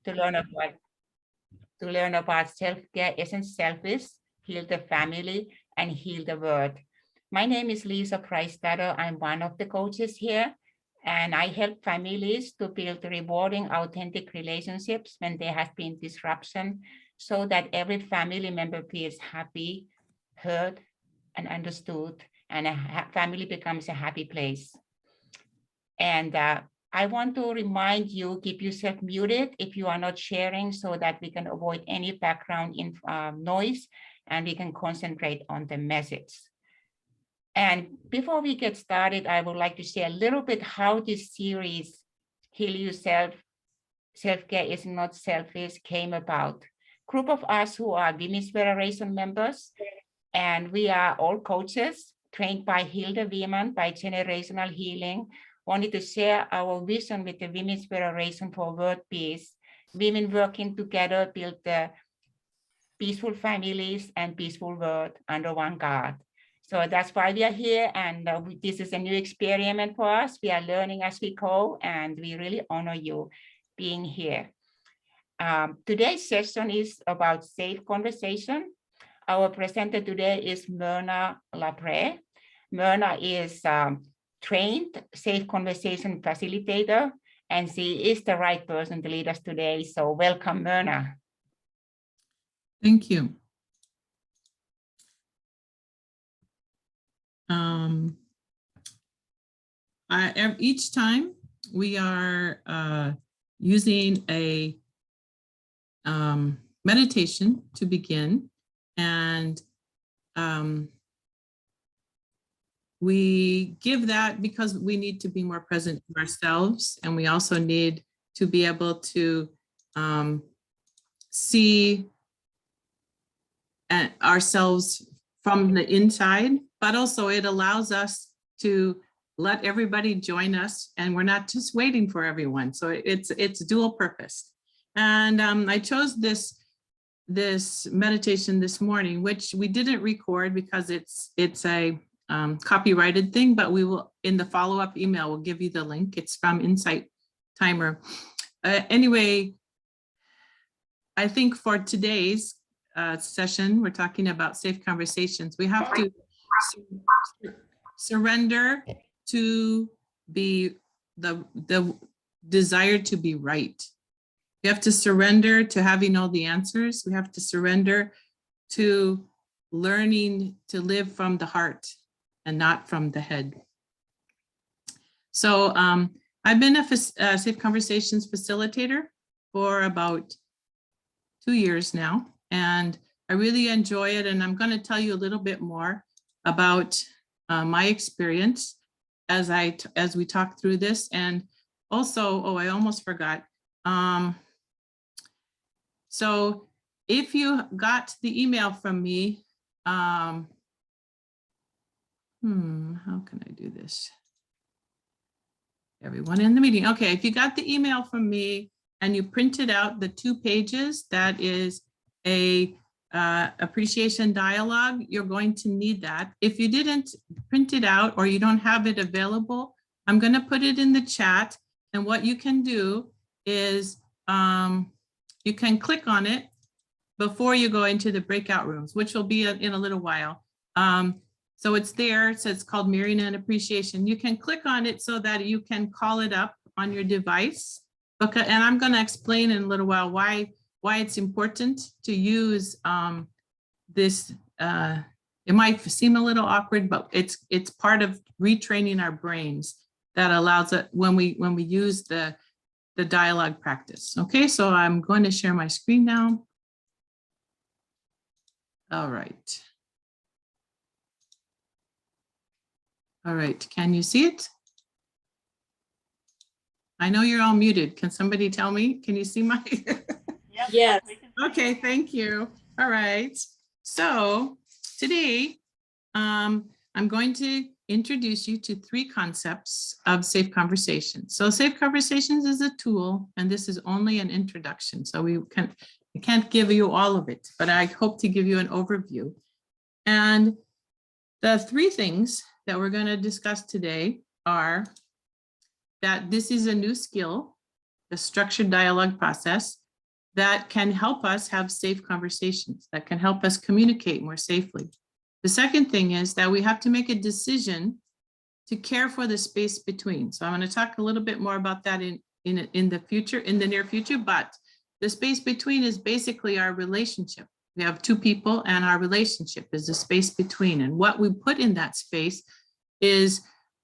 to learn about self-care isn't selfish, heal the family, and heal the world. My name is Lisa Price-Stutter. I'm one of the coaches here, and I help families to build rewarding, authentic relationships when there has been disruption, so that every family member feels happy, heard, and understood, and a family becomes a happy place. And I want to remind you, keep yourself muted if you are not sharing, so that we can avoid any background noise and we can concentrate on the message. And before we get started, I would like to share a little bit how this series, Heal Yourself, Self-Care is Not Selfish, came about. Group of us who are Women's Federation members, and we are all coaches trained by Heal the Women by Generational Healing, wanted to share our vision with the Women's Federation for World Peace. Women working together build the peaceful families and peaceful world under one God. So that's why we are here, and this is a new experiment for us. We are learning as we go, and we really honor you being here. Today's session is about safe conversation. Our presenter today is Myrna Lapres. Myrna is trained safe conversation facilitator, and she is the right person to lead us today. So welcome, Myrna. Thank you. Each time we are using a meditation to begin, and we give that because we need to be more present to ourselves, and we also need to be able to see ourselves from the inside, but also it allows us to let everybody join us, and we're not just waiting for everyone. So it's dual purpose. And I chose this meditation this morning, which we didn't record because it's a copyrighted thing, but we will, in the follow-up email, we'll give you the link. It's from Insight Timer. Anyway, I think for today's session, we're talking about safe conversations. We have to surrender to be the desire to be right. We have to surrender to having all the answers. We have to surrender to learning to live from the heart and not from the head. So I've been a Safe Conversations facilitator for about 2 years now, and I really enjoy it. And I'm going to tell you a little bit more about my experience as we talk through this. And also, oh, I almost forgot. So if you got the email from me, how can I do this? Everyone in the meeting. Okay, if you got the email from me and you printed out the 2 pages, that is a appreciation dialogue, you're going to need that. If you didn't print it out or you don't have it available, I'm going to put it in the chat. And what you can do is you can click on it before you go into the breakout rooms, which will be in a little while. So it's there. It says it's called Myrna and Appreciation. You can click on it so that you can call it up on your device. Okay, and I'm going to explain in a little while why it's important to use this. It might seem a little awkward, but it's part of retraining our brains that allows it when we use the dialogue practice. Okay, so I'm going to share my screen now. All right. All right, can you see it? I know you're all muted. Can somebody tell me? Can you see my? Yes. Okay, thank you. All right. So today, I'm going to introduce you to 3 concepts of safe conversations. So safe conversations is a tool, and this is only an introduction. So I can't give you all of it, but I hope to give you an overview. And the 3 things that we're going to discuss today are that this is a new skill, the structured dialogue process. that can help us have safe conversations, that can help us communicate more safely. The second thing is that we have to make a decision to care for the space between. So I'm going to talk a little bit more about that in the future, in the near future, but the space between is basically our relationship. We have two people and our relationship is the space between, and what we put in that space is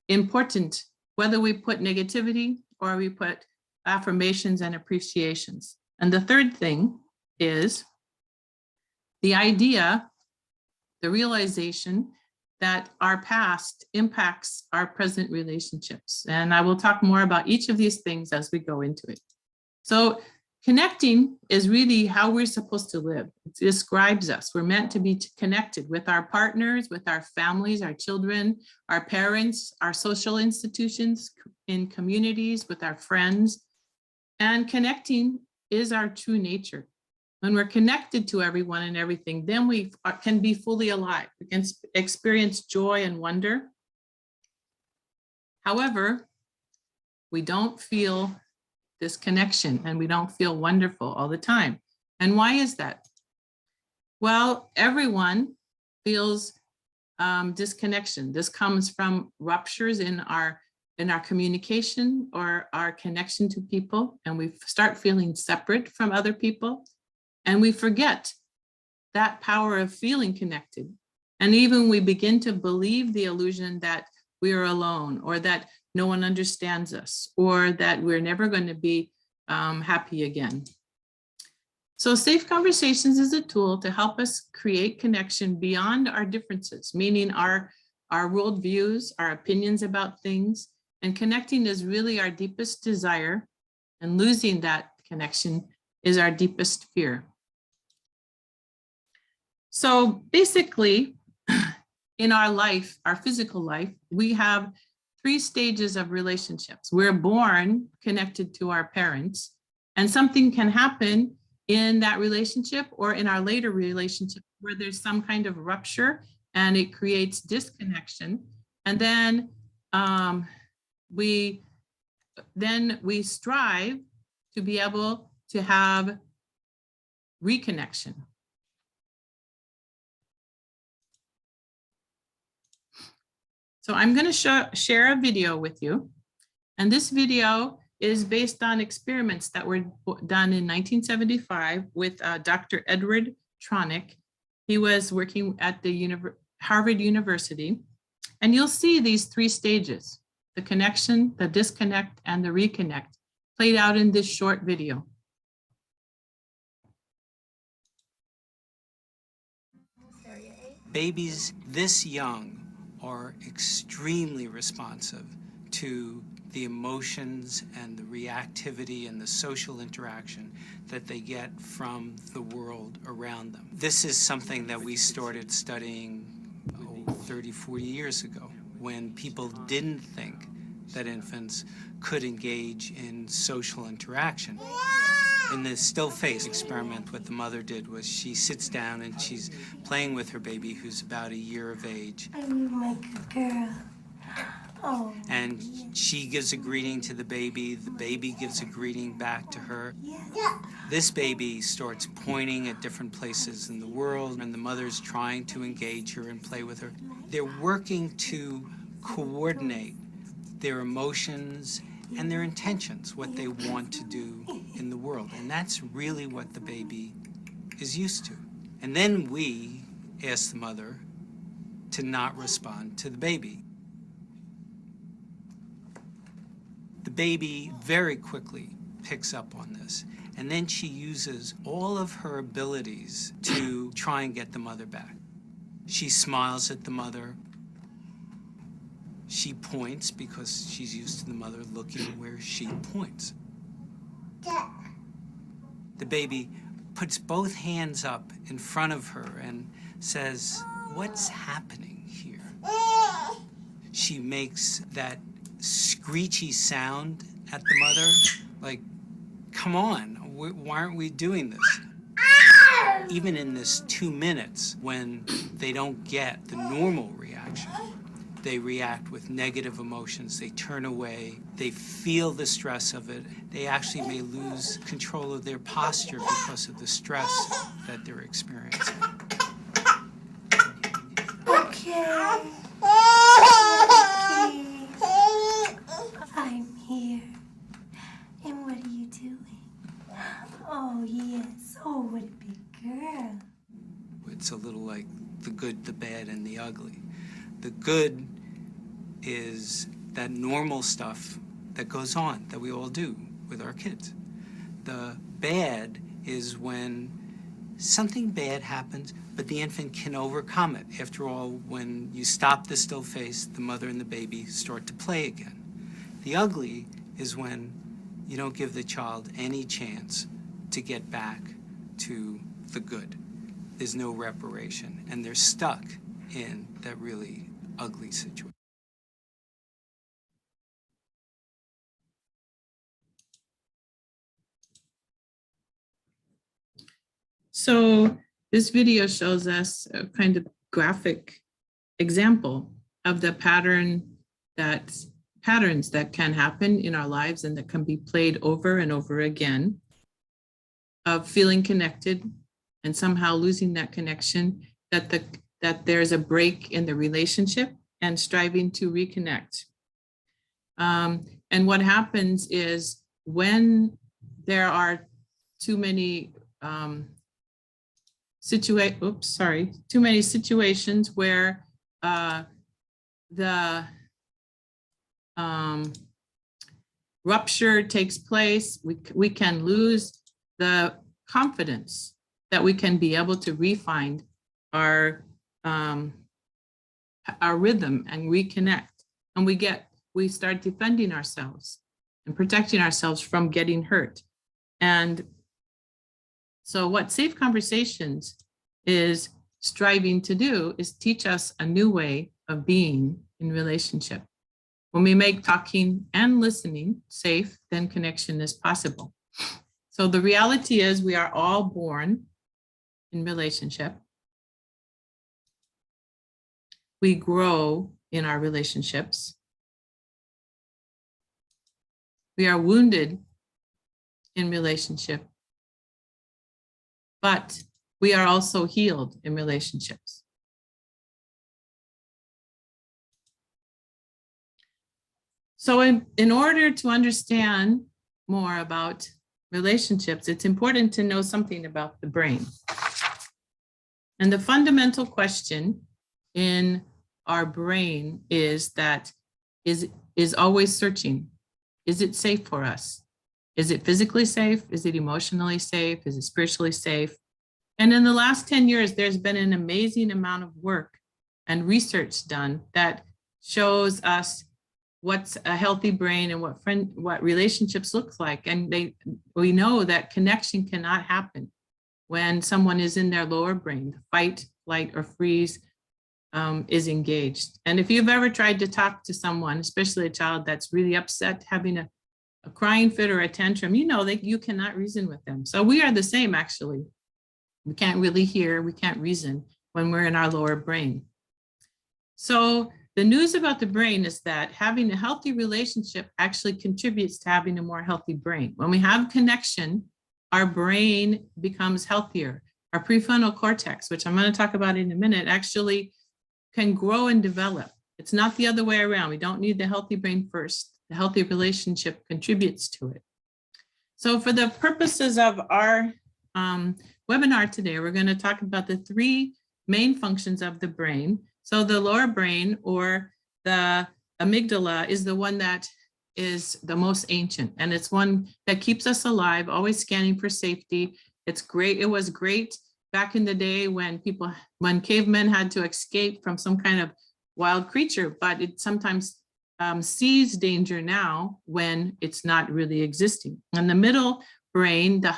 important, whether we put negativity or we put affirmations and appreciations. And the third thing is the idea, the realization that our past impacts our present relationships. And I will talk more about each of these things as we go into it. So connecting is really how we're supposed to live. It describes us. We're meant to be connected with our partners, with our families, our children, our parents, our social institutions, in communities, with our friends. And connecting is our true nature. When we're connected to everyone and everything, then we can be fully alive. We can experience joy and wonder. However, we don't feel this connection and we don't feel wonderful all the time. And why is that? Well, everyone feels disconnection. This comes from ruptures in our communication or our connection to people, and we start feeling separate from other people, and we forget that power of feeling connected. And even we begin to believe the illusion that we are alone, or that no one understands us, or that we're never going to be happy again. So Safe Conversations is a tool to help us create connection beyond our differences, meaning our worldviews, our opinions about things. And connecting is really our deepest desire, and losing that connection is our deepest fear. So basically, in our life, our physical life, we have 3 stages of relationships. We're born connected to our parents, and something can happen in that relationship or in our later relationship where there's some kind of rupture and it creates disconnection. And then we strive to be able to have reconnection. So I'm going to share a video with you. And this video is based on experiments that were done in 1975 with Dr. Edward Tronick. He was working at the Harvard University. And you'll see these 3 stages: the connection, the disconnect, and the reconnect, played out in this short video. Babies this young are extremely responsive to the emotions and the reactivity and the social interaction that they get from the world around them. This is something that we started studying 30, 40 years ago, when people didn't think that infants could engage in social interaction. In the still face experiment, what the mother did was she sits down and she's playing with her baby, who's about a year of age. I'm like a girl. Oh. And she gives a greeting to the baby gives a greeting back to her. Yeah. This baby starts pointing at different places in the world, and the mother's trying to engage her and play with her. They're working to coordinate their emotions and their intentions, what they want to do in the world. And that's really what the baby is used to. And then we ask the mother to not respond to the baby. The baby very quickly picks up on this, and then she uses all of her abilities to try and get the mother back. She smiles at the mother. She points because she's used to the mother looking where she points. The baby puts both hands up in front of her and says, "What's happening here?" She makes that screechy sound at the mother, like, "Come on, why aren't we doing this?" Even in this 2 minutes when they don't get the normal reaction, They react with negative emotions. They turn away. They feel the stress of it. They actually may lose control of their posture because of the stress that they're experiencing. Okay. I'm here. And what are you doing? Oh, yes. Oh, what a big girl. It's a little like the good, the bad, and the ugly. The good is that normal stuff that goes on, that we all do with our kids. The bad is when something bad happens, but the infant can overcome it. After all, when you stop the still face, the mother and the baby start to play again. The ugly is when you don't give the child any chance to get back to the good. There's no reparation, and they're stuck in that really ugly situation. So this video shows us a kind of graphic example of the patterns that can happen in our lives and that can be played over and over again, of feeling connected and somehow losing that connection, that there's a break in the relationship and striving to reconnect. And what happens is when there are too many situations where the rupture takes place, we can lose the confidence that we can be able to refine our rhythm and reconnect. And we start defending ourselves and protecting ourselves from getting hurt. And so what Safe Conversations is striving to do is teach us a new way of being in relationship. When we make talking and listening safe, then connection is possible. So the reality is we are all born in relationship. We grow in our relationships. We are wounded in relationship, but we are also healed in relationships. So in order to understand more about relationships, it's important to know something about the brain. And the fundamental question in our brain is always searching. Is it safe for us? Is it physically safe? Is it emotionally safe? Is it spiritually safe? And in the last 10 years, there's been an amazing amount of work and research done that shows us what's a healthy brain and what relationships looks like. And we know that connection cannot happen when someone is in their lower brain. The fight, flight, or freeze is engaged. And if you've ever tried to talk to someone, especially a child that's really upset, having a crying fit or a tantrum, you know that you cannot reason with them. So we are the same, actually. We can't really hear, we can't reason when we're in our lower brain. So the news about the brain is that having a healthy relationship actually contributes to having a more healthy brain. When we have connection, our brain becomes healthier. Our prefrontal cortex, which I'm going to talk about in a minute, actually can grow and develop. It's not the other way around. We don't need the healthy brain first. The healthy relationship contributes to it. So for the purposes of our webinar today, we're going to talk about the three main functions of the brain. So the lower brain, or the amygdala, is the one that is the most ancient, and it's one that keeps us alive, always scanning for safety. It's great. It was great back in the day when cavemen had to escape from some kind of wild creature, but it sometimes sees danger now when it's not really existing. And the middle brain, the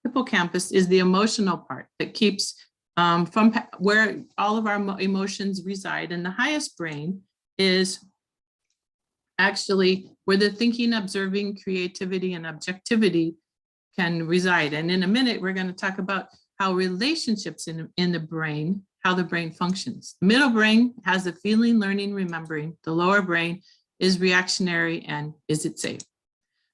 hippocampus, is the emotional part that keeps from where all of our emotions reside. And the highest brain is actually where the thinking, observing, creativity, and objectivity can reside. And in a minute, we're going to talk about how relationships in the brain how the brain functions. The middle brain has the feeling, learning, remembering. The lower brain is reactionary and is it safe?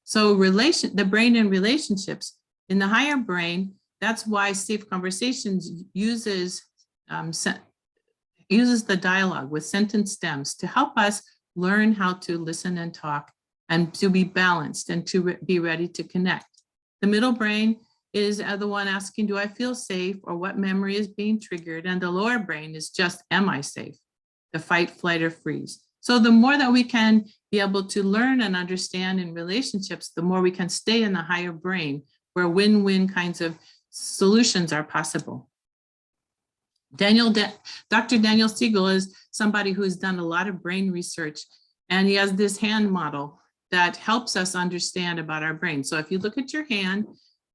So the brain and relationships in the higher brain, that's why Safe Conversations uses the dialogue with sentence stems to help us learn how to listen and talk and to be balanced and to be ready to connect. The middle brain is the one asking, do I feel safe, or what memory is being triggered? And the lower brain is just, am I safe? The fight, flight, or freeze. So the more that we can be able to learn and understand in relationships, the more we can stay in the higher brain where win-win kinds of solutions are possible. Dr. Daniel Siegel is somebody who's done a lot of brain research, and he has this hand model that helps us understand about our brain. So if you look at your hand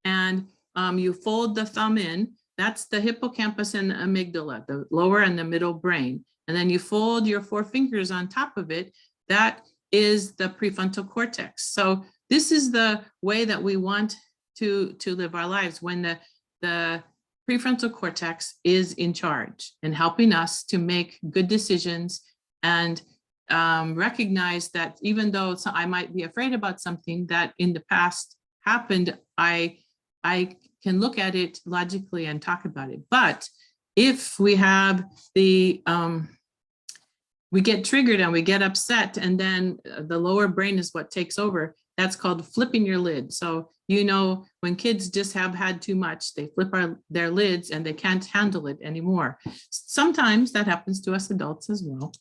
and you fold the thumb in, that's the hippocampus and the amygdala, the lower and the middle brain. And then you fold your 4 fingers on top of it, that is the prefrontal cortex. So this is the way that we want to live our lives, when the prefrontal cortex is in charge and helping us to make good decisions and recognize that even though I might be afraid about something that in the past happened, I can look at it logically and talk about it. But if we have we get triggered and we get upset, and then the lower brain is what takes over, that's called flipping your lid. So, you know, when kids just have had too much, they flip their lids and they can't handle it anymore. Sometimes that happens to us adults as well.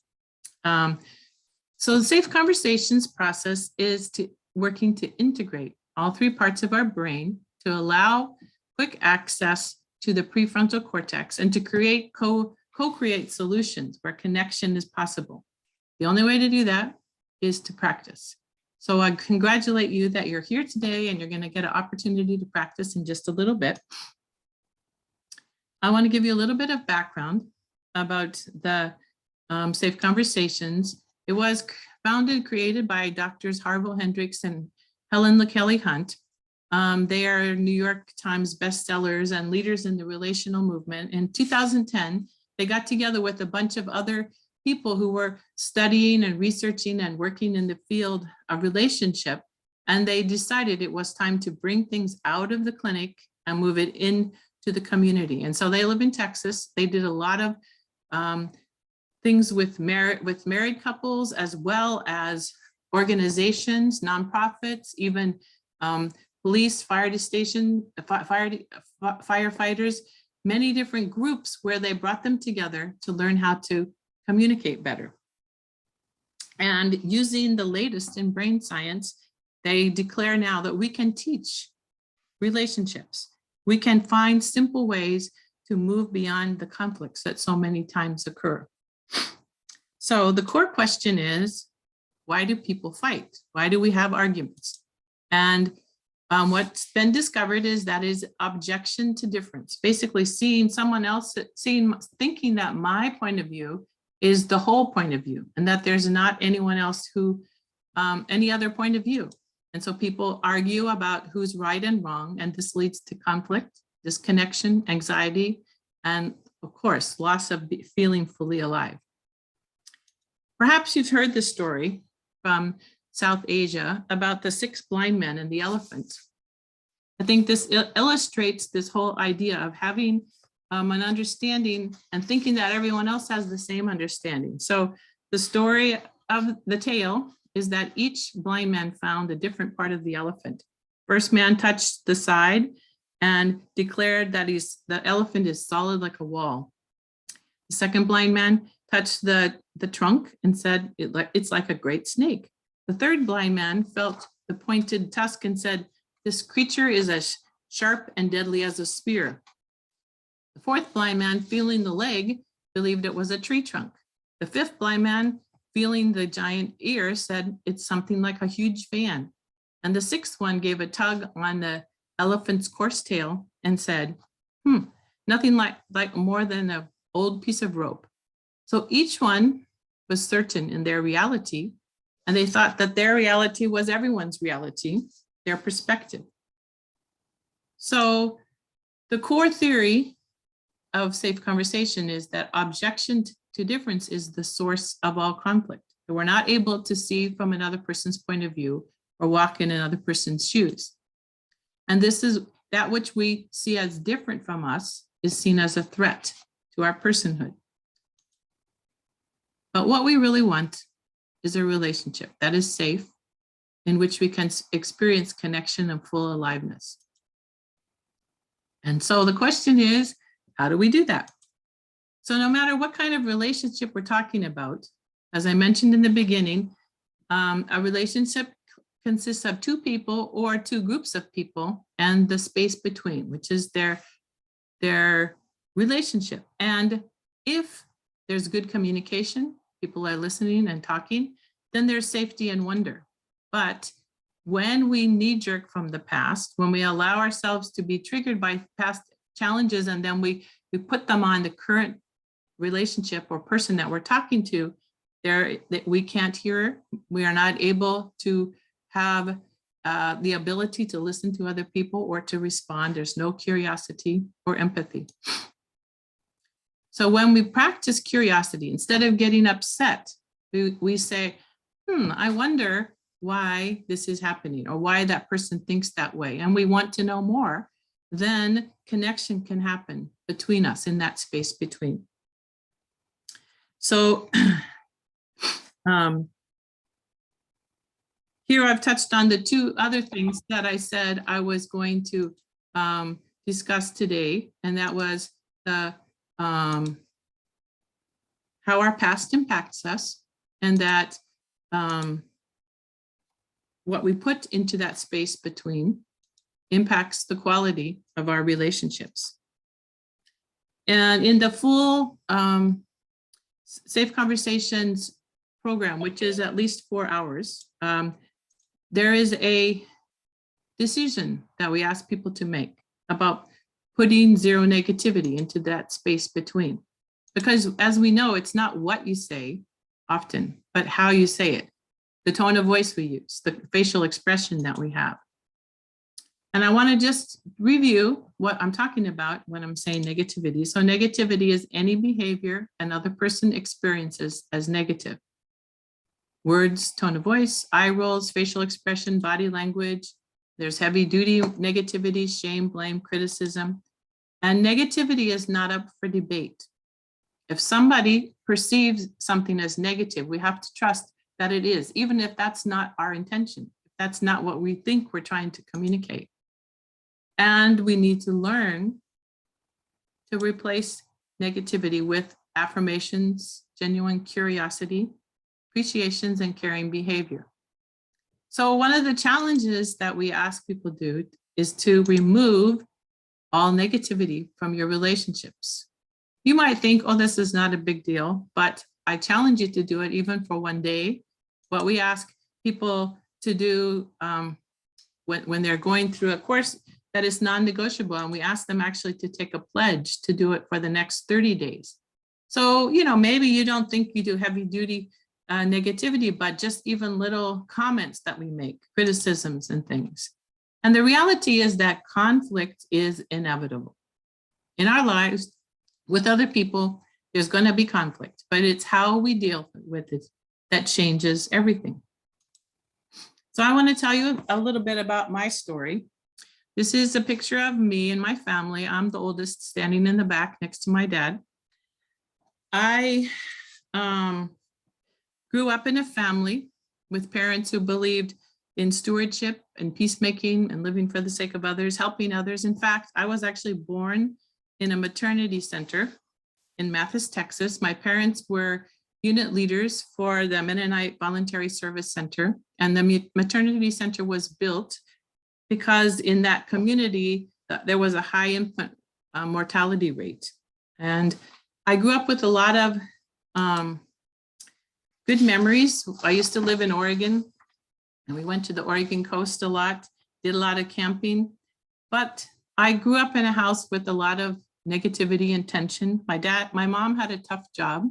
So the Safe Conversations process is working to integrate all 3 parts of our brain to allow quick access to the prefrontal cortex and to create co-create solutions where connection is possible. The only way to do that is to practice. So I congratulate you that you're here today, and you're going to get an opportunity to practice in just a little bit. I want to give you a little bit of background about the Safe Conversations. It was created by Drs. Harville Hendricks and Helen LaKelly Hunt. They are New York Times bestsellers and leaders in the relational movement. In 2010, they got together with a bunch of other people who were studying and researching and working in the field of relationship. And they decided it was time to bring things out of the clinic and move it into the community. And so they live in Texas. They did a lot of things with married couples, as well as organizations, nonprofits, even police, firefighters, many different groups where they brought them together to learn how to communicate better. And using the latest in brain science, they declare now that we can teach relationships. We can find simple ways to move beyond the conflicts that so many times occur. So the core question is, why do people fight? Why do we have arguments? And what's been discovered is that is objection to difference. Basically seeing someone else, thinking that my point of view is the whole point of view, and that there's not anyone else who, any other point of view. And so people argue about who's right and wrong, and this leads to conflict, disconnection, anxiety, and of course, loss of feeling fully alive. Perhaps you've heard the story from South Asia about the 6 blind men and the elephants. I think this illustrates this whole idea of having an understanding and thinking that everyone else has the same understanding. So the story of the tale is that each blind man found a different part of the elephant. First man touched the side and declared that the elephant is solid like a wall. The second blind man touched the trunk and said, it's like a great snake. The third blind man felt the pointed tusk and said, this creature is as sharp and deadly as a spear. The fourth blind man, feeling the leg, believed it was a tree trunk. The fifth blind man, feeling the giant ear, said it's something like a huge fan. And the sixth one gave a tug on the elephant's coarse tail and said, nothing like more than an old piece of rope. So each one was certain in their reality, and they thought that their reality was everyone's reality, their perspective. So the core theory of safe conversation is that objection to difference is the source of all conflict. We're not able to see from another person's point of view or walk in another person's shoes. And this is that which we see as different from us is seen as a threat to our personhood. But what we really want is a relationship that is safe, in which we can experience connection and full aliveness. And so the question is, how do we do that? So no matter what kind of relationship we're talking about, as I mentioned in the beginning, a relationship consists of two people or two groups of people and the space between, which is their relationship. And if there's good communication, people are listening and talking, then there's safety and wonder. But when we knee-jerk from the past, when we allow ourselves to be triggered by past challenges and then we put them on the current relationship or person that we're talking to, we can't hear, we are not able to have the ability to listen to other people or to respond. There's no curiosity or empathy. So when we practice curiosity, instead of getting upset, we say, I wonder why this is happening or why that person thinks that way. And we want to know more, then connection can happen between us in that space between. So here I've touched on the two other things that I said I was going to discuss today, and that was the how our past impacts us, and that what we put into that space between impacts the quality of our relationships. And in the full Safe Conversations program, which is at least 4 hours, there is a decision that we ask people to make about putting zero negativity into that space between. Because as we know, it's not what you say often, but how you say it, the tone of voice we use, the facial expression that we have. And I want to just review what I'm talking about when I'm saying negativity. So negativity is any behavior another person experiences as negative. Words, tone of voice, eye rolls, facial expression, body language. There's heavy duty negativity, shame, blame, criticism. And negativity is not up for debate. If somebody perceives something as negative, we have to trust that it is, even if that's not our intention. If that's not what we think we're trying to communicate. And we need to learn to replace negativity with affirmations, genuine curiosity, appreciations, and caring behavior. So one of the challenges that we ask people to do is to remove all negativity from your relationships. You might think, oh, this is not a big deal, but I challenge you to do it even for one day. What we ask people to do when they're going through a course that is non-negotiable, and we ask them actually to take a pledge to do it for the next 30 days. So, maybe you don't think you do heavy duty negativity, but just even little comments that we make, criticisms and things. And the reality is that conflict is inevitable. In our lives, with other people, there's going to be conflict, but it's how we deal with it that changes everything. So I want to tell you a little bit about my story. This is a picture of me and my family. I'm the oldest, standing in the back next to my dad. I grew up in a family with parents who believed in stewardship and peacemaking and living for the sake of others, helping others. In fact, I was actually born in a maternity center in Mathis, Texas. My parents were unit leaders for the Mennonite Voluntary Service Center, and the maternity center was built because in that community, there was a high infant mortality rate. And I grew up with a lot of good memories. I used to live in Oregon, and we went to the Oregon coast a lot, did a lot of camping. But I grew up in a house with a lot of negativity and tension. My mom had a tough job.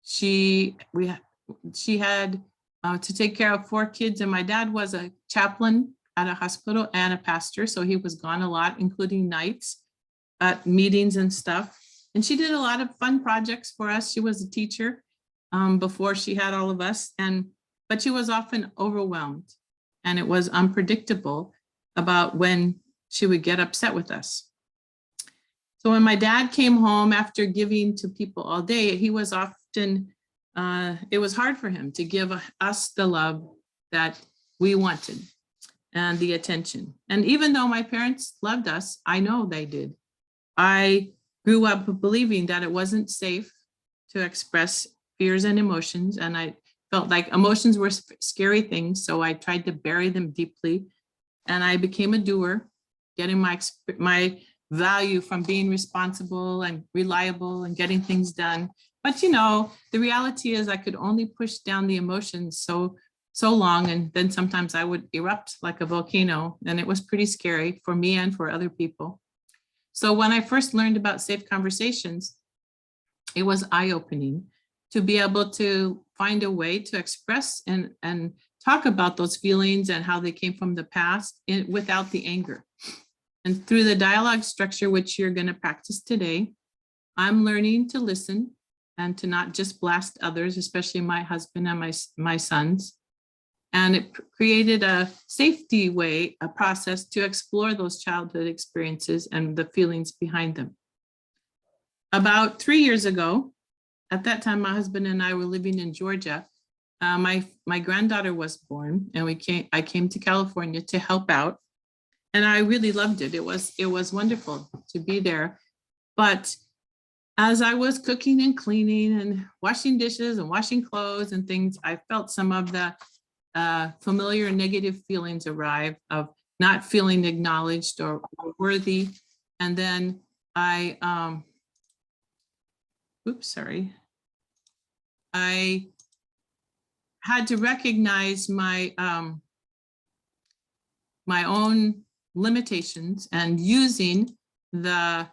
She had to take care of 4 kids, and my dad was a chaplain at a hospital and a pastor, so he was gone a lot, including nights at meetings and stuff. And she did a lot of fun projects for us. She was a teacher before she had all of us, but she was often overwhelmed, and it was unpredictable about when she would get upset with us. So when my dad came home after giving to people all day, he was often, it was hard for him to give us the love that we wanted and the attention. And even though my parents loved us, I know they did. I grew up believing that it wasn't safe to express fears and emotions. And I felt like emotions were scary things. So I tried to bury them deeply. And I became a doer, getting my value from being responsible and reliable and getting things done. But you know, the reality is I could only push down the emotions so long, and then sometimes I would erupt like a volcano, and it was pretty scary for me and for other people. So when I first learned about safe conversations, it was eye-opening to be able to find a way to express and talk about those feelings and how they came from the past without the anger. And through the dialogue structure, which you're going to practice today, I'm learning to listen and to not just blast others, especially my husband and my sons. And it created a safety way, a process to explore those childhood experiences and the feelings behind them. About 3 years ago, at that time, my husband and I were living in Georgia. My granddaughter was born, and I came to California to help out. And I really loved it. It was wonderful to be there. But as I was cooking and cleaning and washing dishes and washing clothes and things, I felt some of the familiar negative feelings arrive of not feeling acknowledged or worthy. And then I had to recognize my my own limitations, and using the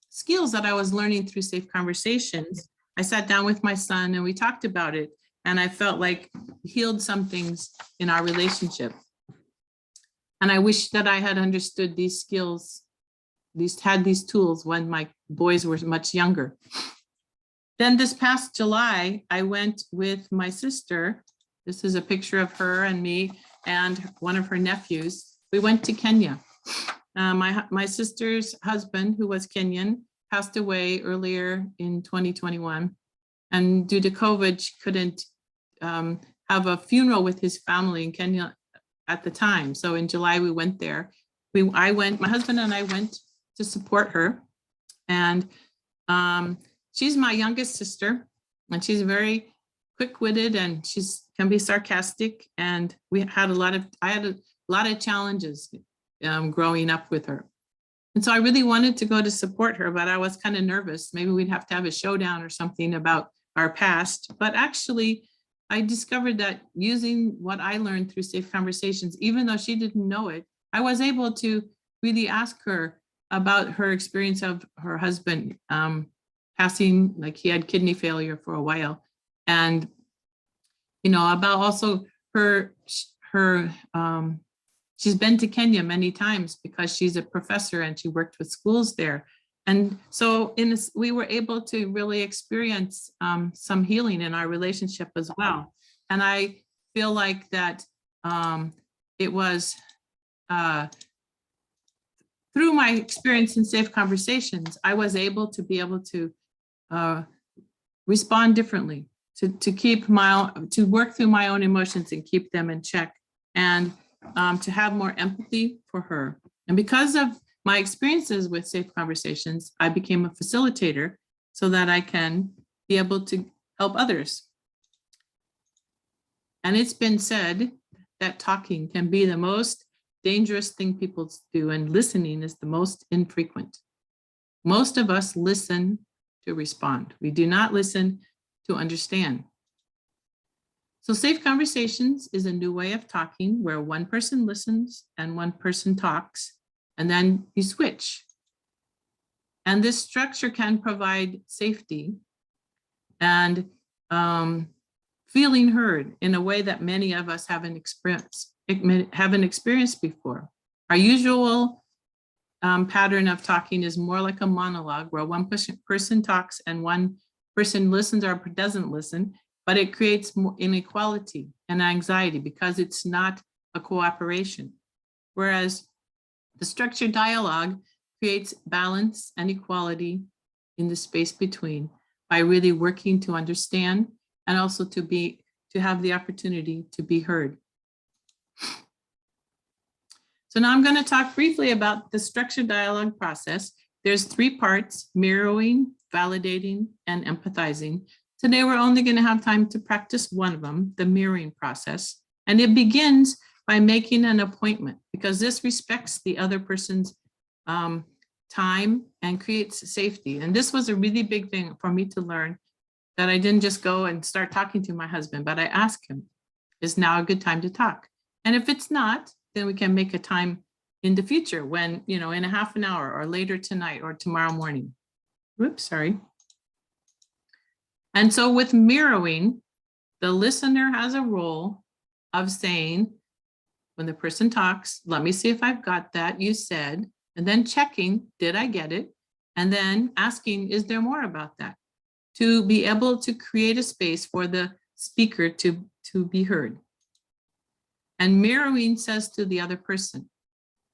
skills that I was learning through safe conversations. I sat down with my son and we talked about it, and I felt like healed some things in our relationship. And I wish that I had understood these skills, had these tools when my boys were much younger. Then this past July, I went with my sister. This is a picture of her and me and one of her nephews. We went to Kenya. My sister's husband, who was Kenyan, passed away earlier in 2021. And due to COVID, she couldn't have a funeral with his family in Kenya at the time. So in July, we went there. My husband and I went to support her. And she's my youngest sister, and she's very quick-witted, and can be sarcastic. And I had a lot of challenges growing up with her. And so I really wanted to go to support her, but I was kind of nervous. Maybe we'd have to have a showdown or something about our past. But actually, I discovered that using what I learned through safe conversations, even though she didn't know it, I was able to really ask her about her experience of her husband passing, like he had kidney failure for a while. And, you know, about also she's been to Kenya many times because she's a professor and she worked with schools there. And so we were able to really experience some healing in our relationship as well. And I feel like that it was through my experience in safe conversations, I was able to respond differently, to work through my own emotions and keep them in check, and to have more empathy for her. And because of my experiences with safe conversations, I became a facilitator so that I can be able to help others. And it's been said that talking can be the most dangerous thing people do, and listening is the most infrequent. Most of us listen to respond. We do not listen to understand. So safe conversations is a new way of talking where one person listens and one person talks, and then you switch. And this structure can provide safety and feeling heard in a way that many of us haven't experienced before. Our usual pattern of talking is more like a monologue where one person talks and one person listens or doesn't listen, but it creates more inequality and anxiety because it's not a cooperation. Whereas the structured dialogue creates balance and equality in the space between by really working to understand and also to have the opportunity to be heard. So now I'm going to talk briefly about the structured dialogue process. There's 3 parts: mirroring, validating, and empathizing. Today, we're only going to have time to practice one of them, the mirroring process. And it begins by making an appointment because this respects the other person's time and creates safety. And this was a really big thing for me to learn, that I didn't just go and start talking to my husband, but I asked him, is now a good time to talk? And if it's not, then we can make a time in the future when, in a half an hour or later tonight or tomorrow morning. Whoops, sorry. And so with mirroring, the listener has a role of saying, when the person talks, let me see if I've got that you said, and then checking, did I get it? And then asking, is there more about that? To be able to create a space for the speaker to be heard. And mirroring says to the other person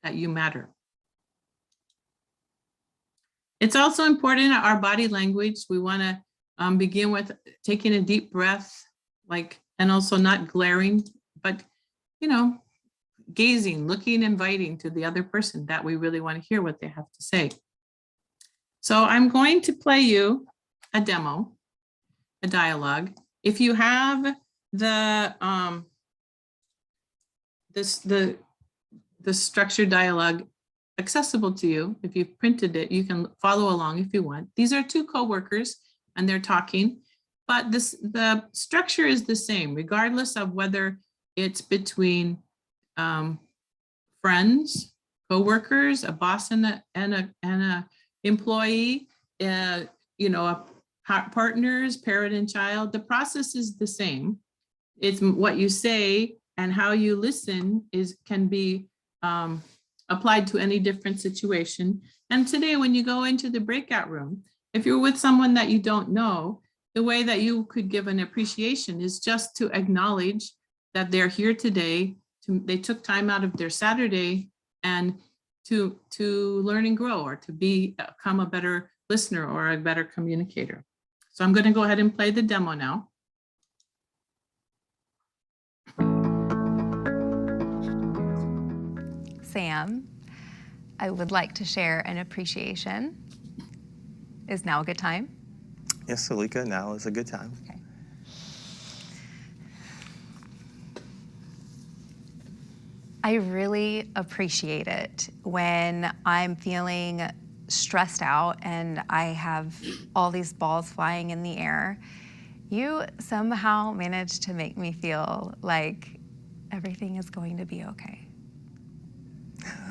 that you matter. It's also important in our body language. We want to begin with taking a deep breath, and also not glaring, but, gazing, looking, inviting to the other person that we really want to hear what they have to say. So I'm going to play you a demo, a dialogue. If you have the structured dialogue accessible to you, if you've printed it, you can follow along if you want. These are 2 co-workers and they're talking, but the structure is the same, regardless of whether it's between friends, co-workers, a boss and a employee, partners, parent and child. The process is the same. It's what you say and how you listen can be applied to any different situation. And today, when you go into the breakout room, if you're with someone that you don't know, the way that you could give an appreciation is just to acknowledge that they're here today. They took time out of their Saturday and to learn and grow, or to become a better listener or a better communicator. So I'm going to go ahead and play the demo now. Sam, I would like to share an appreciation. Is now a good time? Yes, Salika, now is a good time. Okay. I really appreciate it when I'm feeling stressed out and I have all these balls flying in the air. You somehow manage to make me feel like everything is going to be okay.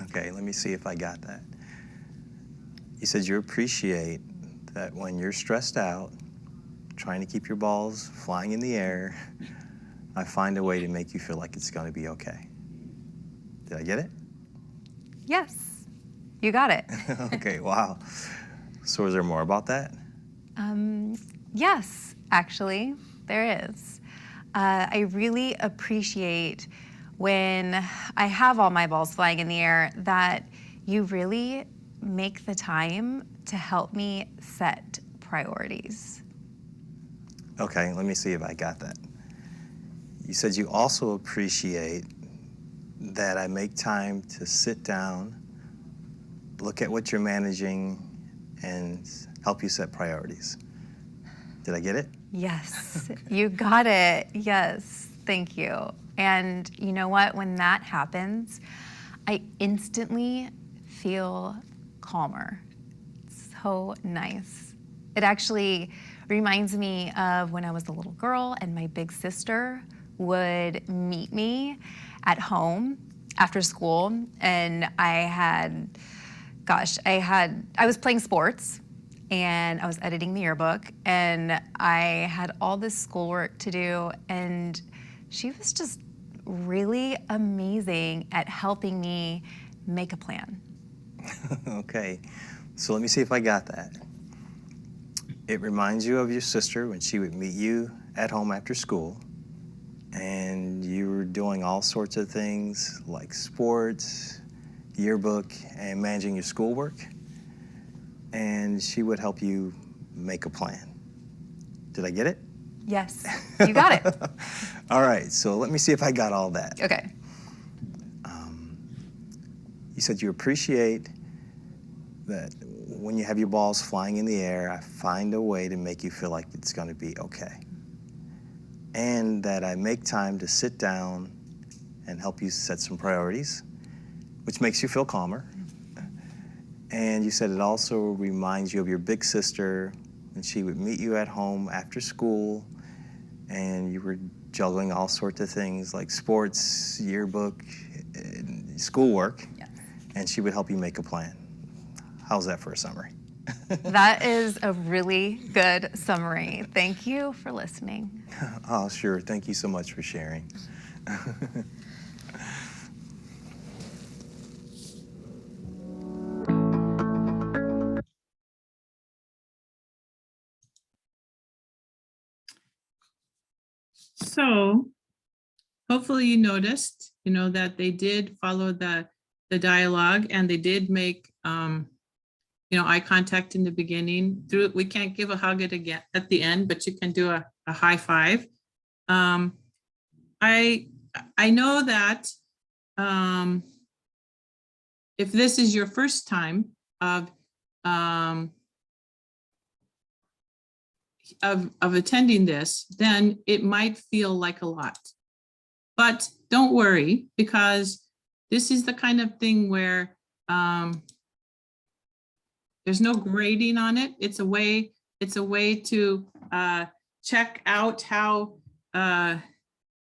Okay, let me see if I got that. You said you appreciate that when you're stressed out, trying to keep your balls flying in the air, I find a way to make you feel like it's going to be okay. Did I get it? Yes, you got it. Okay, wow. So is there more about that? Yes, actually, there is. I really appreciate when I have all my balls flying in the air that you really make the time to help me set priorities. Okay, let me see if I got that. You said you also appreciate that I make time to sit down, look at what you're managing, and help you set priorities. Did I get it? Yes, you got it. Yes, thank you. And you know what? When that happens, I instantly feel calmer. So nice. It actually reminds me of when I was a little girl and my big sister would meet me at home after school, and I was playing sports and I was editing the yearbook and I had all this schoolwork to do, and she was just really amazing at helping me make a plan. Okay, so let me see if I got that. It reminds you of your sister when she would meet you at home after school, and you were doing all sorts of things like sports, yearbook, and managing your schoolwork, and she would help you make a plan. Did I get it? Yes, you got it. All right, so let me see if I got all that. Okay. You said you appreciate that when you have your balls flying in the air, I find a way to make you feel like it's going to be okay. And that I make time to sit down and help you set some priorities, which makes you feel calmer. And you said it also reminds you of your big sister, and she would meet you at home after school, and you were juggling all sorts of things like sports, yearbook, and schoolwork, Yes. and she would help you make a plan. How's that for a summary? That is a really good summary. Thank you for listening. Oh, sure. Thank you so much for sharing. So hopefully you noticed, that they did follow the dialogue, and they did make, eye contact in the beginning. We can't give a hug at the end, but you can do a high five. I know that if this is your first time of attending this, then it might feel like a lot. But don't worry, because this is the kind of thing where there's no grading on it. It's a way to check out how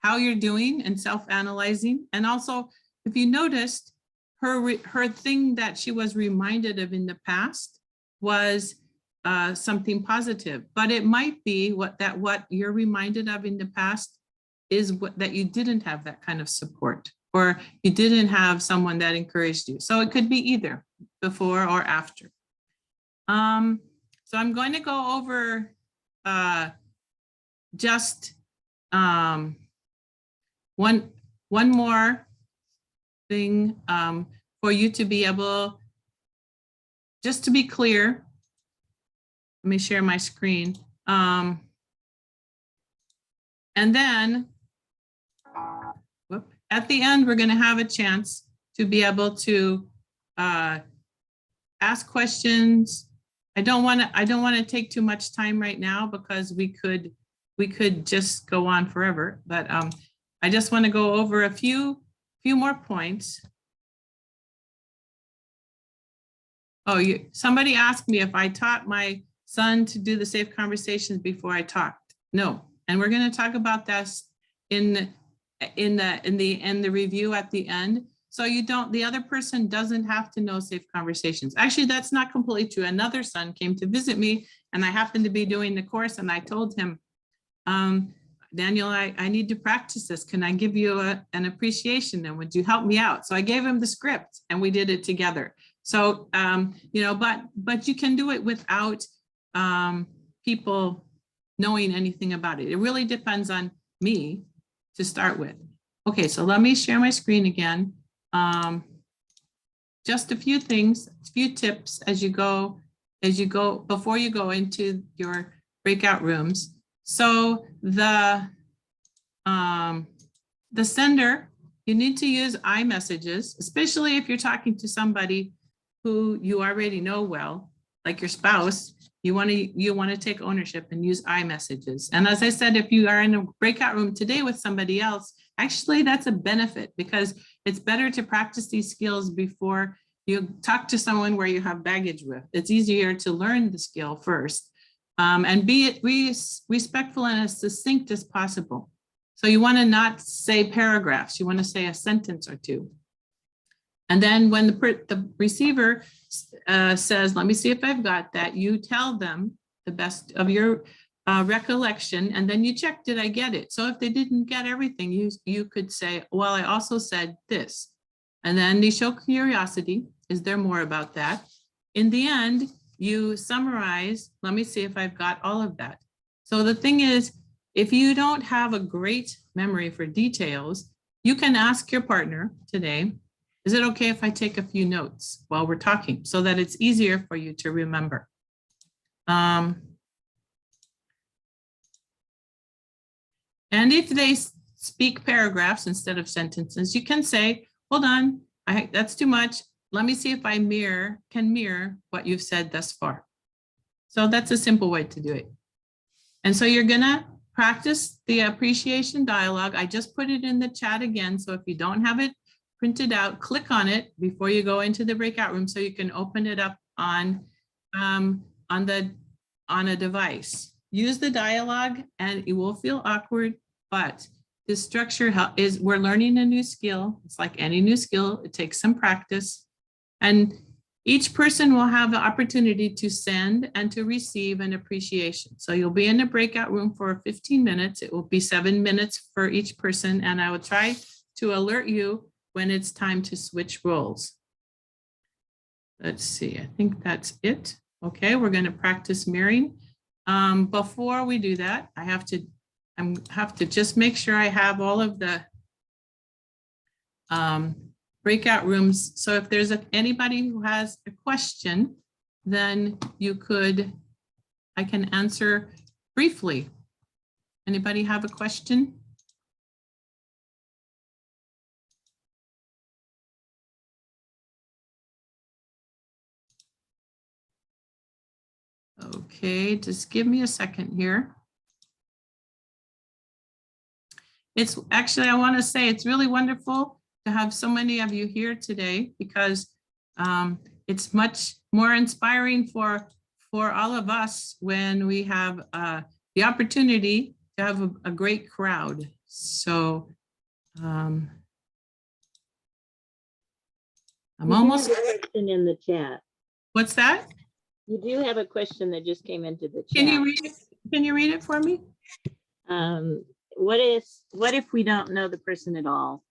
you're doing and self-analyzing. And also, if you noticed, her thing that she was reminded of in the past was something positive, but it might be what you're reminded of in the past is that you didn't have that kind of support, or you didn't have someone that encouraged you. So it could be either before or after. So I'm going to go over just one more thing for you to be able, just to be clear. Let me share my screen. And then at the end, we're going to have a chance to be able to ask questions. I don't want to take too much time right now, because we could just go on forever. But I just want to go over a few more points. Oh, somebody asked me if I taught my son to do the safe conversations before I talked. No, and we're going to talk about this in the review at the end. So the other person doesn't have to know safe conversations. Actually, that's not completely true. Another son came to visit me, and I happened to be doing the course, and I told him, Daniel, I need to practice this. Can I give you an appreciation, and would you help me out? So I gave him the script, and we did it together. So, but you can do it without people knowing anything about it. It really depends on me to start with. Okay, so let me share my screen again. Just a few things, a few tips as you go, before you go into your breakout rooms. So the sender, you need to use iMessages, especially if you're talking to somebody who you already know well, like your spouse. You want to take ownership and use iMessages. And as I said, if you are in a breakout room today with somebody else, actually that's a benefit, because it's better to practice these skills before you talk to someone where you have baggage with. It's easier to learn the skill first, and be respectful and as succinct as possible. So you want to not say paragraphs, you want to say a sentence or two. And then when the receiver says, let me see if I've got that, you tell them the best of your recollection, and then you check, did I get it? So if they didn't get everything, you could say, well, I also said this. And then they show curiosity. is there more about that? In the end, you summarize. Let me see if I've got all of that. So the thing is, if you don't have a great memory for details, you can ask your partner today, is it okay if I take a few notes while we're talking so that it's easier for you to remember? And if they speak paragraphs instead of sentences, you can say, hold on, that's too much. Let me see if I can mirror what you've said thus far. So that's a simple way to do it. And so you're gonna practice the appreciation dialogue. I just put it in the chat again. So if you don't have it printed out, click on it before you go into the breakout room so you can open it up on a device. Use the dialogue and it will feel awkward, but this structure is, we're learning a new skill. It's like any new skill, it takes some practice. And each person will have the opportunity to send and to receive an appreciation. So you'll be in a breakout room for 15 minutes. It will be 7 minutes for each person. And I will try to alert you when it's time to switch roles. Let's see, I think that's it. Okay, we're going to practice mirroring. Before we do that, I have to just make sure I have all of the breakout rooms. So if there's anybody who has a question, then I can answer briefly. Anybody have a question? Okay, just give me a second here. It's actually, I want to say it's really wonderful to have so many of you here today because it's much more inspiring for all of us when we have the opportunity to have a great crowd. So I'm almost. Question in the chat. What's that? You do have a question that just came into the chat. Can you read it? Can you read it for me? What if we don't know the person at all?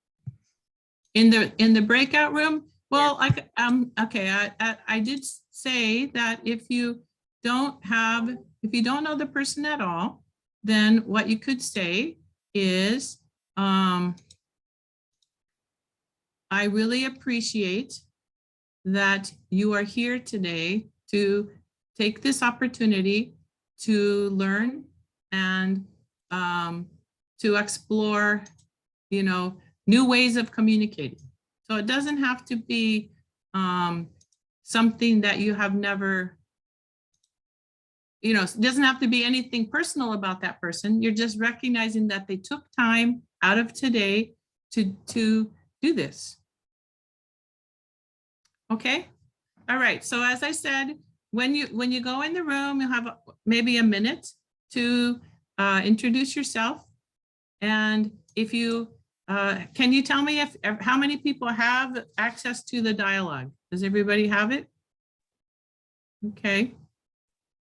In the breakout room? Well, okay, I did say that if you don't know the person at all, then what you could say is, I really appreciate that you are here today to take this opportunity to learn and to explore, new ways of communicating. So it doesn't have to be something that you have never, it doesn't have to be anything personal about that person. You're just recognizing that they took time out of today to do this. Okay. All right. So as I said, when you go in the room, you'll have maybe a minute to introduce yourself. And if you, can you tell me how many people have access to the dialogue? Does everybody have it? Okay.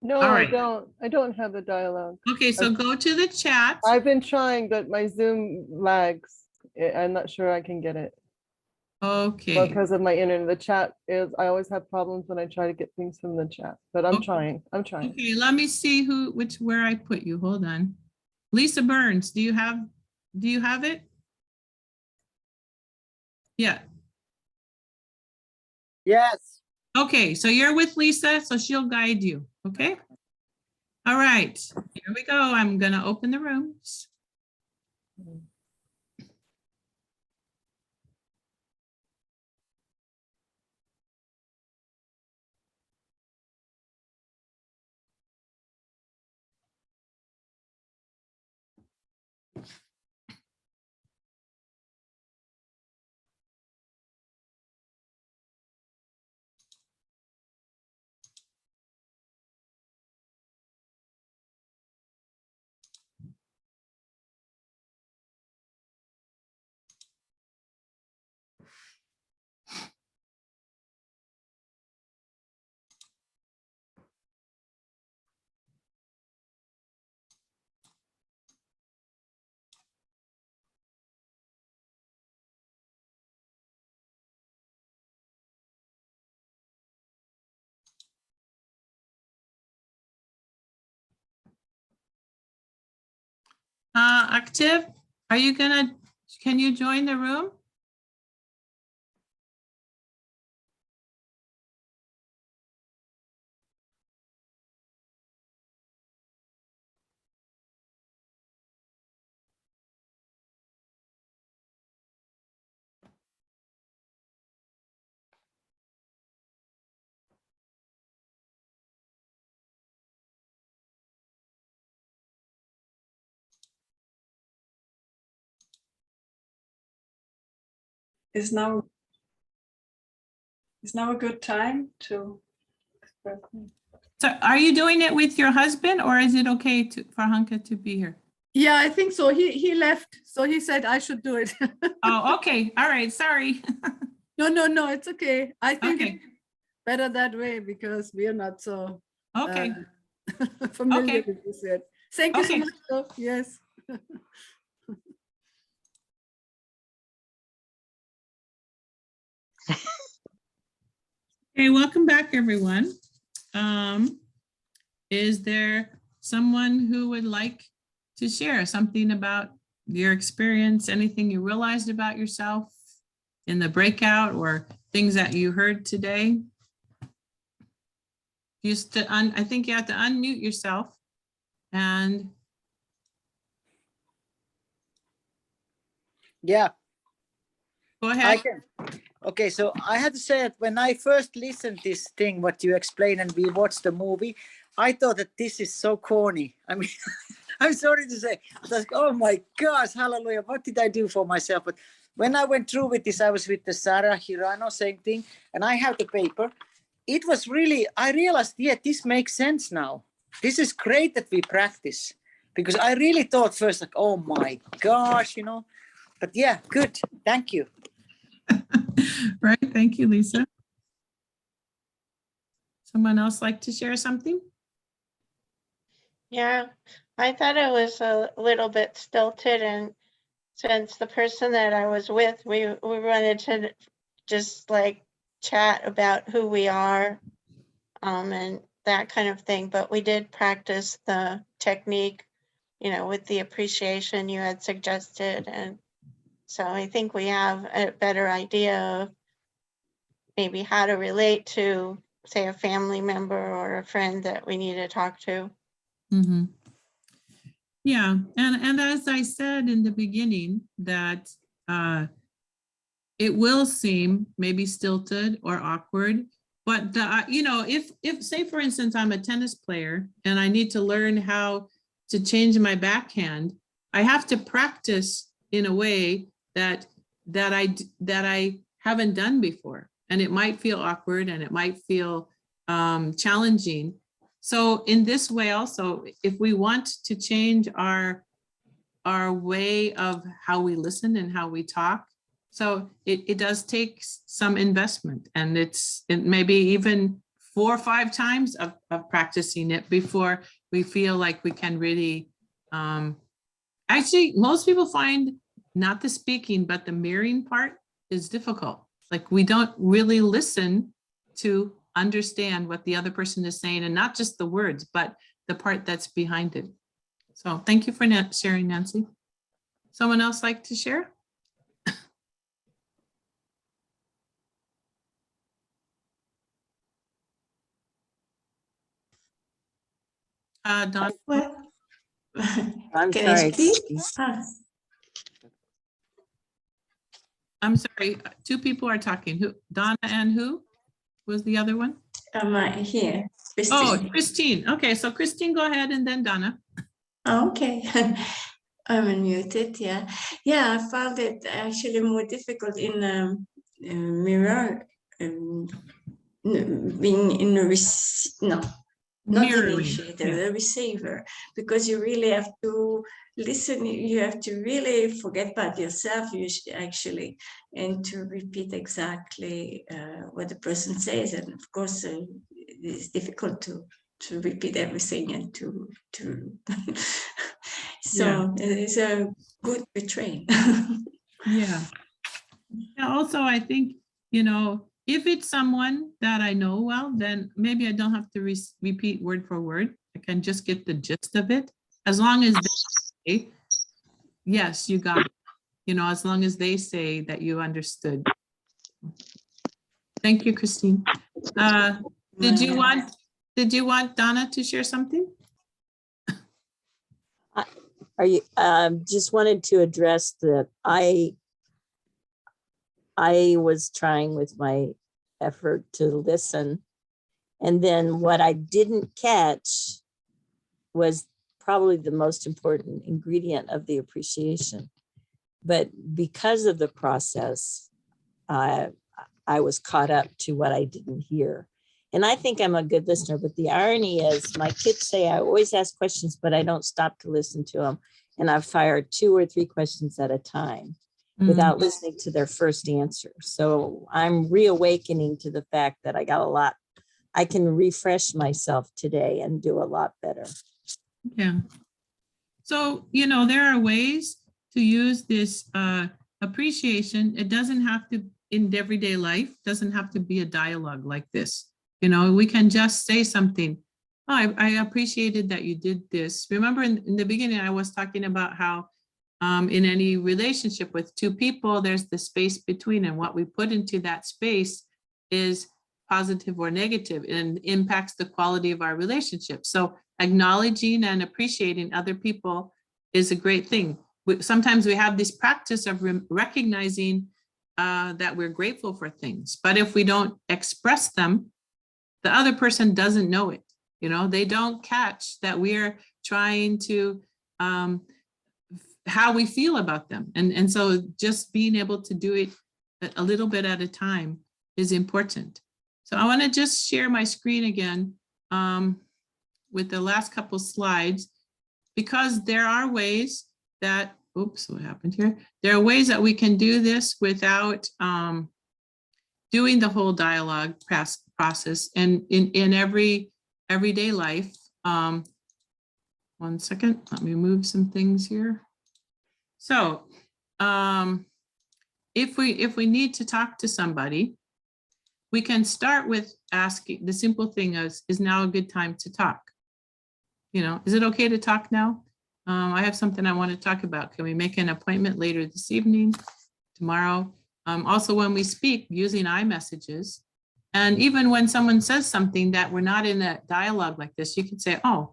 No, All right. I don't have the dialogue. Okay, so go to the chat. I've been trying, but my Zoom lags. I'm not sure I can get it. Okay. Because of my internet. The chat I always have problems when I try to get things from the chat, but I'm trying. Okay, let me see where I put you. Hold on. Lisa Burns, do you have it? Yeah. Yes. Okay, so you're with Lisa, so she'll guide you. Okay. All right, here we go. I'm gonna open the rooms. Active, can you join the room? Is now a good time to express me? So are you doing it with your husband, or is it okay for Hanka to be here? Yeah, I think so. He left, so he said I should do it. Oh, okay. All right. Sorry. No, it's okay. I think Okay. it's better that way because we are not so Okay. familiar Okay. with this yet. Thank you so Okay. much. Though. Yes. Okay, welcome back, everyone. Is there someone who would like to share something about your experience, anything you realized about yourself in the breakout or things that you heard today? I think you have to unmute yourself and Yeah, go I ahead. can. Okay, so I had to say that when I first listened this thing, what you explained, and we watched the movie, I thought that this is so corny. I mean, I'm sorry to say, I was like, oh my gosh, hallelujah, what did I do for myself? But when I went through with this, I was with the Sarah Hirano, same thing, and I have the paper. It was really, I realized, yeah, this makes sense now. This is great that we practice, because I really thought first, like, oh my gosh, you know, but yeah, good, thank you. Right, thank you, Lisa. Someone else like to share something? Yeah, I thought it was a little bit stilted, and since the person that I was with, we wanted to just like chat about who we are, and that kind of thing. But we did practice the technique, you know, with the appreciation you had suggested, and so I think we have a better idea of maybe how to relate to, say, a family member or a friend that we need to talk to. Mm-hmm. Yeah, and as I said in the beginning, that it will seem maybe stilted or awkward, but you know, if say for instance I'm a tennis player and I need to learn how to change my backhand, I have to practice in a way that I haven't done before, and it might feel awkward and it might feel challenging. So in this way also, if we want to change our way of how we listen and how we talk, so it does take some investment, and it maybe even 4 or 5 times of practicing it before we feel like we can really, actually, most people find not the speaking, but the mirroring part is difficult. Like we don't really listen to understand what the other person is saying, and not just the words, but the part that's behind it. So thank you for sharing, Nancy. Someone else like to share? Don. Well, I'm can sorry. I speak? I'm sorry, 2 people are talking. Who? Donna and who was the other one? Here, Christine. Oh, Christine. Okay, so Christine, go ahead, and then Donna. Okay. I'm unmuted, yeah. Yeah, I found it actually more difficult in mirror, being in a not the initiator, Yeah. the receiver, because you really have to listen, you have to really forget about yourself actually, and to repeat exactly what the person says. And of course, it's difficult to repeat everything and to so it's a good retrain. Yeah. Also, I think, you know, if it's someone that I know well, then maybe I don't have to repeat word for word. I can just get the gist of it, as long as they Yes, you got it. You know, as long as they say that you understood. Thank you, Christine. Did you want Donna to share something? Are you just wanted to address that I was trying with my effort to listen, and then what I didn't catch was probably the most important ingredient of the appreciation. But because of the process, I was caught up to what I didn't hear. And I think I'm a good listener, but the irony is my kids say I always ask questions, but I don't stop to listen to them. And I've fired 2 or 3 questions at a time without listening to their first answer. So I'm reawakening to the fact that I got a lot. I can refresh myself today and do a lot better. Yeah. So, you know, there are ways to use this appreciation. It doesn't have to, in everyday life, doesn't have to be a dialogue like this. You know, we can just say something. Oh, I appreciated that you did this. Remember in the beginning, I was talking about how in any relationship with 2 people, there's the space between, and what we put into that space is positive or negative and impacts the quality of our relationship. So acknowledging and appreciating other people is a great thing. Sometimes we have this practice of recognizing that we're grateful for things, but if we don't express them, the other person doesn't know it. You know, they don't catch that we're trying to how we feel about them. And so just being able to do it a little bit at a time is important. So I want to just share my screen again with the last couple slides, because there are ways that, oops, what happened here? There are ways that we can do this without doing the whole dialogue process and in everyday life. 1 second, let me move some things here. So if we need to talk to somebody, we can start with asking the simple thing is now a good time to talk? You know, is it okay to talk now? I have something I want to talk about. Can we make an appointment later this evening, tomorrow? Also, when we speak, using iMessages. And even when someone says something that we're not in a dialogue like this, you can say, oh,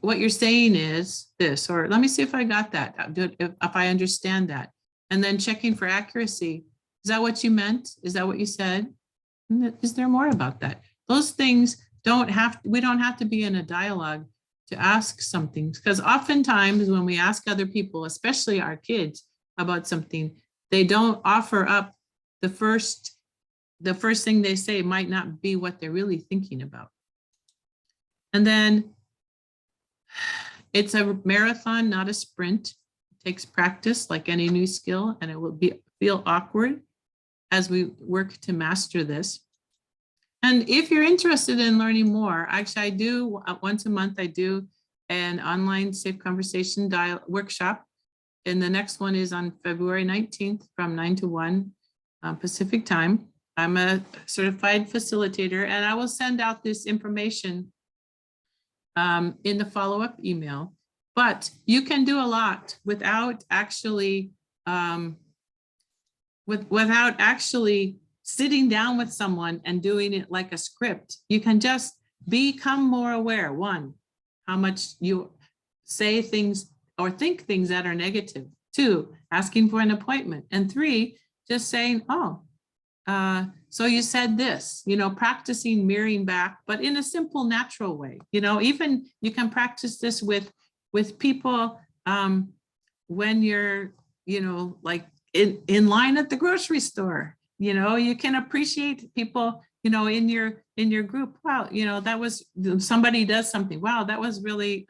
what you're saying is this, or let me see if I got that, if I understand that. And then checking for accuracy. Is that what you meant? Is that what you said? Is there more about that? Those things we don't have to be in a dialogue to ask something, because oftentimes when we ask other people, especially our kids, about something, they don't offer up the first thing they say might not be what they're really thinking about. And then it's a marathon, not a sprint. It takes practice like any new skill, and it will feel awkward as we work to master this. And if you're interested in learning more, actually I do once a month, I do an online safe conversation workshop. And the next one is on February 19th from 9 to 1 Pacific time. I'm a certified facilitator, and I will send out this information in the follow-up email. But you can do a lot without actually without actually sitting down with someone and doing it like a script. You can just become more aware. 1, how much you say things or think things that are negative. 2, asking for an appointment. And 3, just saying, oh, so you said this, you know, practicing mirroring back, but in a simple, natural way. You know, even you can practice this with people when you're, you know, like in line at the grocery store. You know, you can appreciate people, you know, in your group. Wow, you know, that was, somebody does something. Wow, that was really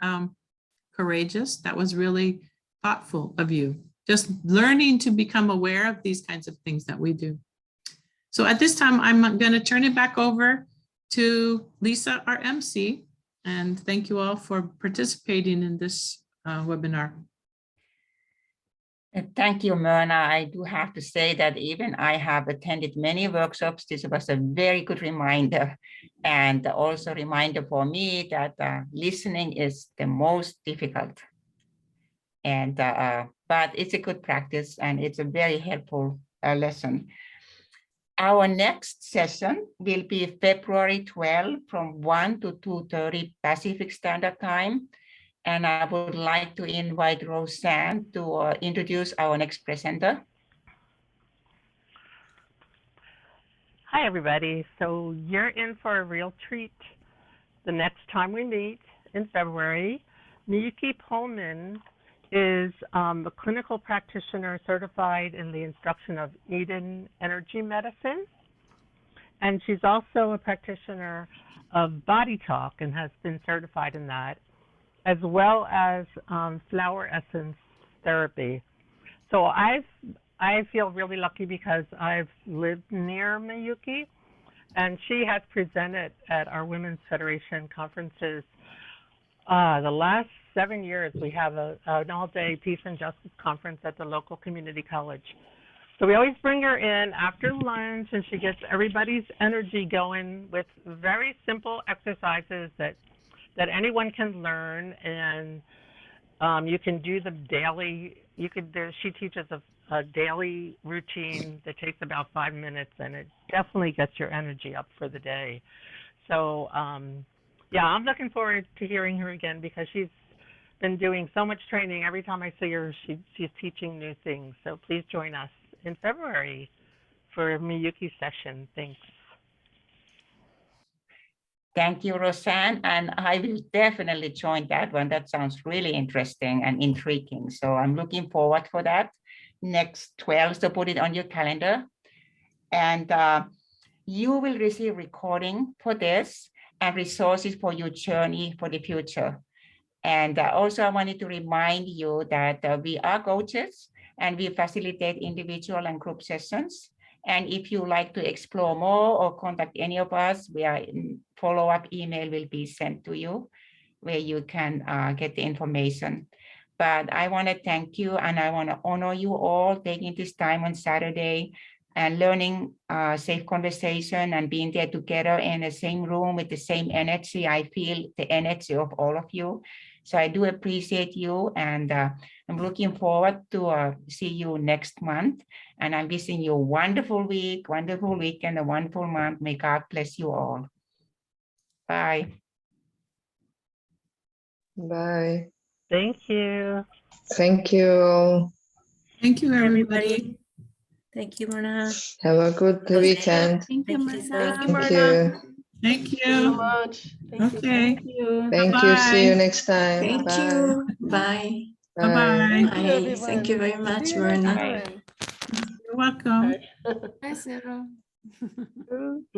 courageous. That was really thoughtful of you. Just learning to become aware of these kinds of things that we do. So at this time, I'm going to turn it back over to Lisa, our MC, and thank you all for participating in this webinar. Thank you, Myrna. I do have to say that even I have attended many workshops. This was a very good reminder, and also a reminder for me that listening is the most difficult. And but it's a good practice and it's a very helpful lesson. Our next session will be February 12 from 1 to 2:30 Pacific Standard Time. And I would like to invite Roseanne to introduce our next presenter. Hi, everybody. So you're in for a real treat. The next time we meet in February, Miyuki Pullman is a clinical practitioner certified in the instruction of Eden Energy Medicine. And she's also a practitioner of Body Talk and has been certified in that, as well as flower essence therapy. So I feel really lucky because I've lived near Miyuki, and she has presented at our Women's Federation conferences. The last 7 years, we have an all-day peace and justice conference at the local community college. So we always bring her in after lunch, and she gets everybody's energy going with very simple exercises that anyone can learn, and you can do the daily. She teaches a daily routine that takes about 5 minutes, and it definitely gets your energy up for the day. So yeah, I'm looking forward to hearing her again because she's been doing so much training. Every time I see her, she's teaching new things. So please join us in February for Miyuki's session. Thanks. Thank you, Roseanne. And I will definitely join that one. That sounds really interesting and intriguing. So I'm looking forward for that. Next 12, so put it on your calendar. And you will receive recording for this and resources for your journey for the future. And also I wanted to remind you that we are coaches and we facilitate individual and group sessions. And if you like to explore more or contact any of us, follow-up email will be sent to you where you can get the information. But I want to thank you and I want to honor you all taking this time on Saturday and learning safe conversation and being there together in the same room with the same energy. I feel the energy of all of you. So I do appreciate you, and I'm looking forward to see you next month. And I'm wishing you a wonderful week, wonderful weekend, a wonderful month. May God bless you all. Bye. Bye. Thank you. Thank you. Thank you, everybody. Thank you, Myrna. Have a good weekend. Thank you, Lisa. Thank you. Thank you. So much. Okay. Thank you. Thank you. See you Bye. next time. Thank Bye. you. Bye. Bye-bye. Bye. everyone. Thank you very much, See you Myrna. next time. You're welcome. Bye, Sarah.